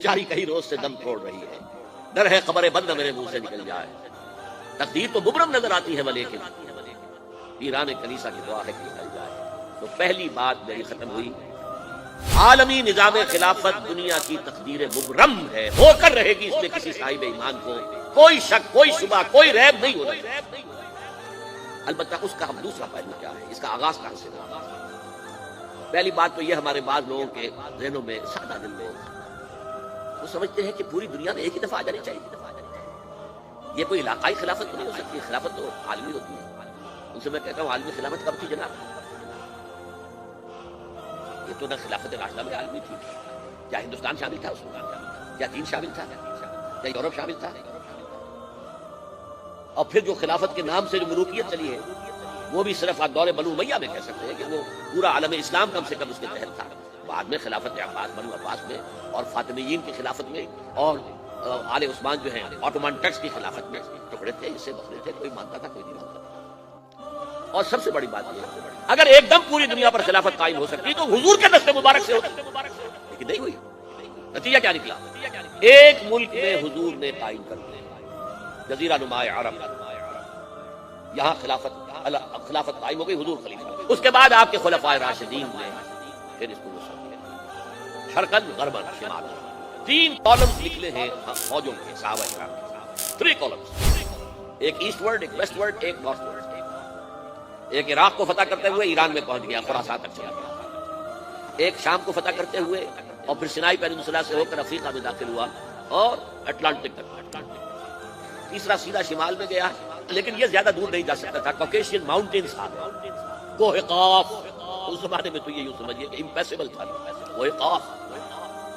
چاری کہیں روز سے دم توڑ رہی ہے، ڈر ہے خبر بند میرے منہ سے نکل جائے، تقدیر تو مبرم نظر آتی ہے ولیکن پیران کلیسا کی دعا ہے کہ نکل جائے۔ تو پہلی بات میری ختم ہوئی، عالمی نظام خلافت دنیا کی تقدیر مبرم ہے، ہو کر رہے گی، اس میں کسی صاحب ایمان کو کوئی شک، کوئی شبہ، کوئی ریب نہیں ہونا۔ البتہ اس کا ہم دوسرا پہلو کیا ہے، اس کا آغاز کہاں سے ہوا؟ پہلی بات تو یہ ہمارے بعض لوگوں کے ذہنوں میں، سادہ دل لوگ وہ سمجھتے ہیں کہ پوری دنیا میں ایک ہی دفعہ آ جانی چاہیے، یہ کوئی علاقائی خلافت نہیں ہو سکتی، خلافت تو عالمی ہوتی ہے۔ ان سے میں کہتا ہوں عالمی خلافت کب تھی جناب؟ یہ تو نہ خلافت راشدہ میں عالمی تھی، کیا ہندوستان شامل تھا اس میں؟ کیا چین شامل تھا؟ کیا یورپ شامل تھا؟ اور پھر جو خلافت کے نام سے جو ملوکیت چلی ہے وہ بھی صرف دور بنو امیہ میں کہہ سکتے ہیں کہ وہ پورا عالم اسلام کم سے کم اس کے تحت تھا۔ بعد میں خلافت عباس، بنو عباس میں اور فاطمیین کی خلافت میں اور آل عثمان جو ہیں آٹومان ٹرکس کی خلافت میں ٹکڑے تھے، اس سے بخرے تھے، کوئی مانتا تھا کوئی نہیں مانتا تھا۔ اور سب سے بڑی بات یہ ہے اگر ایک دم پوری دنیا پر خلافت قائم ہو سکتی تو حضور کے دست مبارک سے ہوتی، لیکن نہیں ہوئی۔ نتیجہ کیا نکلا؟ ایک ملک میں حضور نے قائم کر دیا، جزیرہ نما عرب، یہاں خلافت قائم ہو گئی، حضور خلیفہ۔ اس کے بعد آپ کے خلفائے راشدین نے پھر اس کو وصول کیا، شرقاً غرباً شمالاً، 3 کالمز نکلے ہیں فوجوں کے، صحابہ کرام کے 3 کالمز، ایک ایسٹ ورڈ، ایک ویسٹ ورڈ، ایک نارتھ ورڈ۔ ایک عراق کو فتح کرتے ہوئے ایران میں پہنچ گیا، خراسان تک چلا گیا۔ ایک شام کو فتح کرتے ہوئے اور پھر سینائی پیننسولا سے ہو کر افریقہ میں داخل ہوا اور اٹلانٹک تک۔ تیسرا سیدھا شمال میں گیا، لیکن یہ زیادہ دور نہیں جا سکتا تھا، کوکیشین ماؤنٹینز تھا، کوہ قاف، اس زمانے میں تو یہ یوں سمجھیے کہ امپیسیبل تھا، کوہ قاف،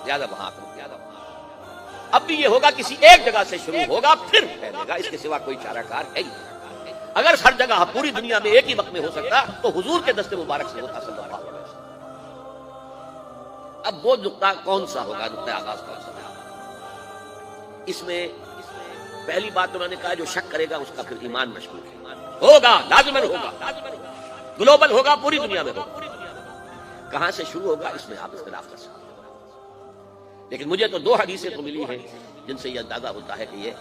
زیادہ وہاں زیادہ۔ اب بھی یہ ہوگا کسی ایک جگہ سے شروع ہوگا پھر پھیلے گا، اس کے سوا کوئی چارہ کار ہے ہی۔ اگر ہر جگہ پوری دنیا میں ایک ہی وقت میں ہو سکتا تو حضور کے دست مبارک سے ہوتا صلی اللہ علیہ وسلم۔ اب وہ نقطہ کون سا ہوگا، نقطہ آغاز کون سا ہوگا؟ اس میں پہلی بات تو میں نے کہا جو شک کرے گا اس کا پھر ایمان مشکوک ہے، ہوگا لازماً ہوگا، گلوبل ہوگا، پوری دنیا میں ہوگا۔ کہاں سے شروع ہوگا اس میں آپ اختلاف کر سکتے ہیں، لیکن مجھے تو 2 حدیثیں تو ملی ہیں جن سے یہ اندازہ ہوتا ہے کہ یہ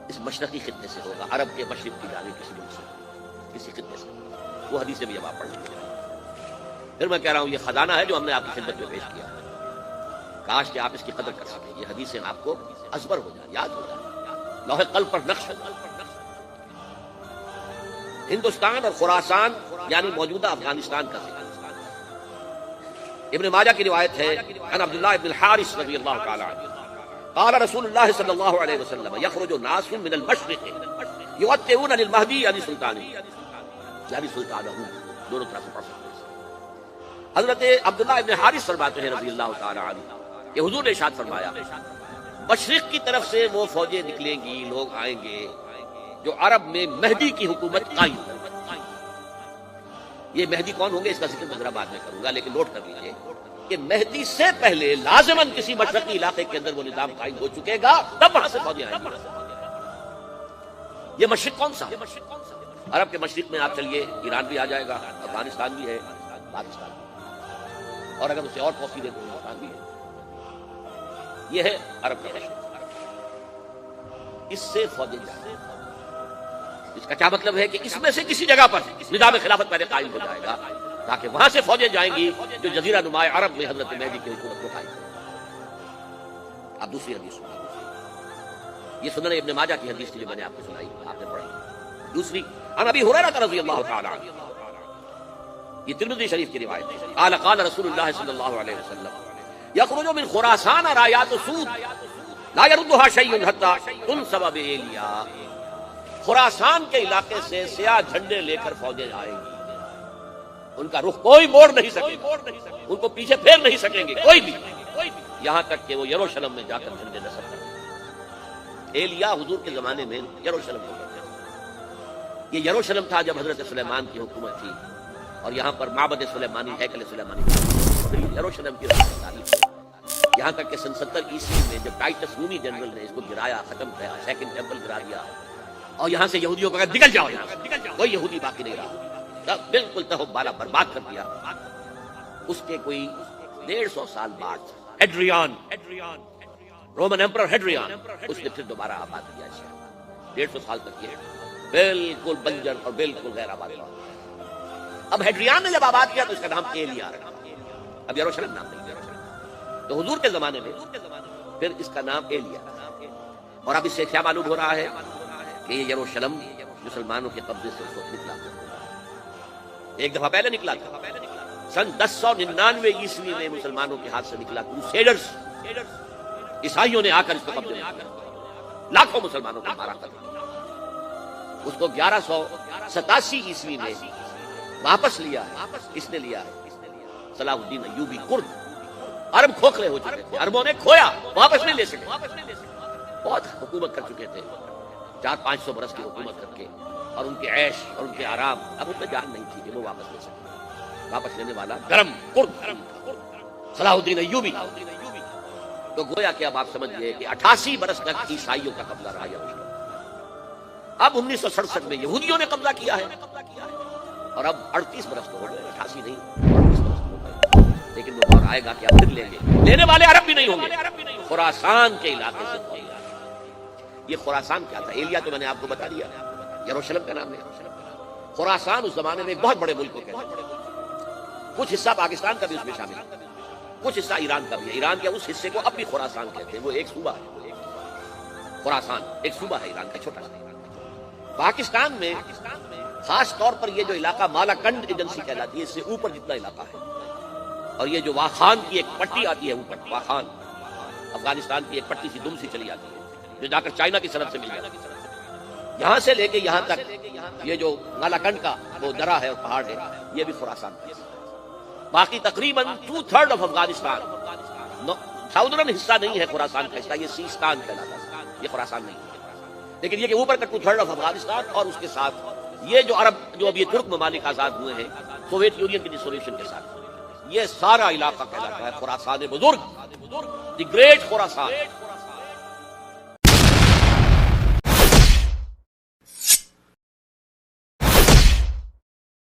اس مشرقی خطے سے ہوگا، عرب کے مشرق کی جانب کسی ملک سے، کسی خطے سے۔ وہ حدیثیں بھی اب آپ پڑھ لیجیے۔ پھر میں کہہ رہا ہوں یہ خزانہ ہے جو ہم نے آپ کی خدمت میں پیش کیا، کاش کہ آپ اس کی قدر کر سکیں، یہ حدیثیں آپ کو ازبر ہو جائیں، یاد ہو جائیں، لوح قلب پر نقش ہو۔ ہندوستان اور خراسان یعنی موجودہ افغانستان کا ذکر ابن ماجہ کی روایت ہے، عن عبداللہ ابن الحارث رضی اللہ تعالی عنہ قال رسول اللہ صلی اللہ علیہ وسلم یخرج ناس من المشرق یغطئون للمہدی یعنی سلطانہ، دونوں طرح سے پڑھ سکتے ہیں۔ حضرت عبداللہ ابن حارث فرماتے ہیں رضی اللہ تعالی عنہ کہ حضور نے ارشاد فرمایا مشرق کی طرف سے وہ فوجیں نکلیں گی، لوگ آئیں گے جو عرب میں مہدی کی حکومت قائم کریں۔ یہ مہدی کون ہوں گے اس کا ذکر میں ذرا بعد میں کروں گا، لیکن نوٹ کر لیجیے کہ مہدی سے پہلے لازماً کسی مشرقی علاقے کے اندر وہ نظام قائم ہو چکے گا، تب وہاں سے فوجیں آئیں گی۔ یہ مشرق کون سا ہے؟ عرب کے مشرق میں آپ چلیے، ایران بھی آ جائے گا، افغانستان بھی ہے، پاکستان بھی، اور اگر اسے اور توسیع دیں تو ہندوستان بھی ہے۔ یہ ہے عرب کا مشرق، اس سے فوجیں جائیں۔ اس کا کیا مطلب ہے کہ اس میں سے کسی جگہ پر نظام خلافت پہلے قائم ہو جائے گا تاکہ وہاں سے فوجیں جائیں گی جو جزیرہ نما عرب میں حضرت مہدی کی حکومت کو قائم کرے۔ اب دوسری حدیث سنیے، یہ سنن ابن ماجہ کی حدیث جو میں نے آپ کو سنائی، آپ نے پڑھی۔ دوسری عن ابی ہریرہ رضی اللہ تعالی عنہ، یہ ترمذی شریف کی روایت ہے، قال قال رسول اللہ صلی اللہ علیہ وسلم یخرج من خراسان رايات سود لا يردها شيء حتى تنصب بإيلیا، خراسان کے علاقے سے سیاہ جھنڈے لے کر فوجیں آئیں گی، ان کا رخ کوئی موڑ نہیں سکے گا، ان کو پیچھے پھیر نہیں سکیں گے کوئی بھی، یہاں تک کہ وہ یروشلم میں جا کر جھنڈے نصب کریں۔ ایلیا حضور کے زمانے میں یروشلم کو کہتے ہیں، یہ یروشلم تھا جب حضرت سلیمان کی حکومت تھی، اور یہاں پر معبد سلیمانی، ہیکل سلیمانی، یروشلم کی تاریخ۔ یہاں تک کہ 70 عیسوی میں جب ٹائٹس رومی جنرل نے اس کو گرایا، ختم کیا، سیکنڈ ٹیمپل گرا دیا، اور یہاں سے یہودیوں کو کہا نکل جاؤ، یہاں سے کوئی یہودی باقی نہیں رہا، بالکل تہو بالا برباد کر دیا۔ اس کے کوئی 150 سال بعد ایڈریان رومن ایمپرر ہیڈریان، اس نے پھر دوبارہ آباد کیا اسے 150 سال تک یہ بالکل بنجر اور بالکل غیر آباد رہا۔ اب ہیڈریان نے جب آباد کیا تو اس کا نام ایلیا رکھا، اب یروشلم نام نہیں ہے۔ تو حضور کے زمانے میں پھر اس کا نام ایلیا رکھا، اور اب اس سے کیا معلوم ہو رہا ہے کہ یہ یروشلم مسلمانوں کے قبضے سے اس وقت نکلا، ایک دفعہ پہلے نکلا تھا، سن 1099 عیسوی میں مسلمانوں کے ہاتھ سے نکلا، کروسیڈرز عیسائیوں نے آ کر اس کو قبضے میں کیا، لاکھوں مسلمانوں کو مارا قتل کیا۔ اس کو 1187 عیسوی میں واپس لیا ہے، کس نے لیا ہے؟ صلاح الدین ایوبی کرد۔ عرب کھوکھلے ہو چکے تھے، عربوں نے کھویا، واپس نہیں لے سکے، بہت حکومت کر چکے تھے 400-500 برس کی حکومت کر کے، اور ان کے عیش اور ان کے آرام، اب ان پہ جان نہیں تھی کہ وہ واپس لے سکے۔ واپس لینے والا گرم کرد صلاح الدین ایوبی۔ تو گویا کہ اب آپ سمجھئے کہ 88 برس تک عیسائیوں کا قبضہ رہا یروشلم۔ اب 1967 میں یہودیوں نے قبضہ کیا ہے، اور اب 38 برس تو ہو گئے، 88 نہیں 38 برس ہو گئے، لیکن وہ دور آئے گا کہ اب پھر لیں گے، لینے والے عرب بھی نہیں ہوں گے، خراسان کے علاقے سے۔ یہ خراسان کیا تھا؟ ایلیا تو میں نے آپ کو بتا دیا، یروشلم کا نام ہے۔ خراسان اس زمانے میں ایک بہت بڑے ملک کو کہتے ہیں، کچھ حصہ پاکستان کا بھی اس میں شامل ہے، کچھ حصہ ایران کا بھی ہے۔ ایران کے اس حصے کو اب بھی خراسان کہتے ہیں، وہ ایک صوبہ ہے، خراسان ایک صوبہ ہے ایران کا، چھوٹا سا۔ پاکستان میں خاص طور پر یہ جو علاقہ مالاکنڈ ایجنسی کہلاتی ہے، اس سے اوپر جتنا علاقہ ہے، اور یہ جو واخان کی ایک پٹی آتی ہے اوپر، واخان افغانستان کی ایک پٹی سی دم سی چلی آتی ہے جو جا کر چائنا کی سرحد سے مل جاتی ہے، یہاں سے لے کے یہاں تک یہ جو مالاکنڈ کا وہ درہ ہے اور پہاڑ ہے، یہ بھی خراسان ہے۔ باقی تقریباً 2/3 آف افغانستان، ساؤدرن حصہ نہیں ہے خراسان کا حصہ، یہ سیستان کہلاتا ہے، یہ خراسان نہیں ہے۔ لیکن یہ کہ اوپر کا 2/3 آف افغانستان، اور اس کے ساتھ یہ جو عرب جو اب یہ ترک ممالک آزاد ہوئے ہیں سوویت یونین کی ڈسولوشن کے ساتھ، یہ سارا علاقہ کہلاتا ہے خراسان بزرگ، دی گریٹ خراسان۔